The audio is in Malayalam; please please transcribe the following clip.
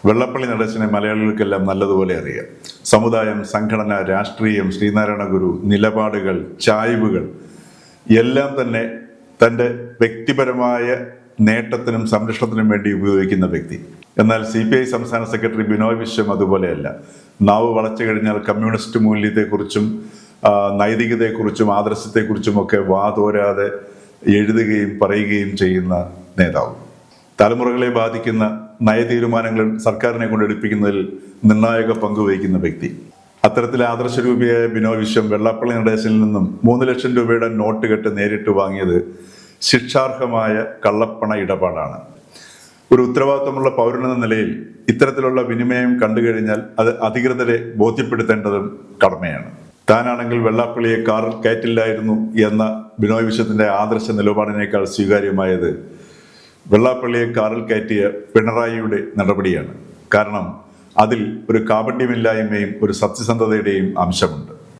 വെള്ളാപ്പള്ളി നടേശനെ മലയാളികൾക്കെല്ലാം നല്ലതുപോലെ അറിയാം. സമുദായം, സംഘടന, രാഷ്ട്രീയം, ശ്രീനാരായണ ഗുരു, നിലപാടുകൾ, ചായ്വുകൾ എല്ലാം തന്നെ തൻ്റെ വ്യക്തിപരമായ നേട്ടത്തിനും സംരക്ഷണത്തിനും വേണ്ടി ഉപയോഗിക്കുന്ന വ്യക്തി. എന്നാൽ CPI സംസ്ഥാന സെക്രട്ടറി ബിനോയ് വിശ്വം അതുപോലെയല്ല. നാവ് വളച്ചു കഴിഞ്ഞാൽ കമ്മ്യൂണിസ്റ്റ് മൂല്യത്തെക്കുറിച്ചും നൈതികതയെക്കുറിച്ചും ആദർശത്തെക്കുറിച്ചും ഒക്കെ വാതോരാതെ എഴുതുകയും പറയുകയും ചെയ്യുന്ന നേതാവ്. തലമുറകളെ ബാധിക്കുന്ന നയതീരുമാനങ്ങൾ സർക്കാരിനെ കൊണ്ട് എടുപ്പിക്കുന്നതിൽ നിർണായക പങ്കുവഹിക്കുന്ന വ്യക്തി. അത്തരത്തിൽ ആദർശരൂപിയായ ബിനോയ് വിശ്വം വെള്ളാപ്പള്ളി നടേശനിൽ നിന്നും 3 ലക്ഷം രൂപയുടെ നോട്ട് കെട്ട് നേരിട്ട് വാങ്ങിയത് ശിക്ഷാർഹമായ കള്ളപ്പണ ഇടപാടാണ്. ഒരു ഉത്തരവാദിത്തമുള്ള പൗരനെന്ന നിലയിൽ ഇത്തരത്തിലുള്ള വിനിമയം കണ്ടു കഴിഞ്ഞാൽ അത് അധികൃതരെ ബോധ്യപ്പെടുത്തേണ്ടതും കടമയാണ്. താനാണെങ്കിൽ വെള്ളാപ്പള്ളിയെ കാറിൽ കയറ്റില്ലായിരുന്നു എന്ന ബിനോയ് വിശ്വത്തിന്റെ ആദർശ നിലപാടിനേക്കാൾ സ്വീകാര്യമായത് വെള്ളാപ്പള്ളിയെ കാറിൽ കയറ്റിയ പിണറായിയുടെ നടപടിയാണ്. കാരണം അതിൽ ഒരു കാപട്യമില്ലായ്മയും ഒരു സത്യസന്ധതയുടെയും അംശമുണ്ട്.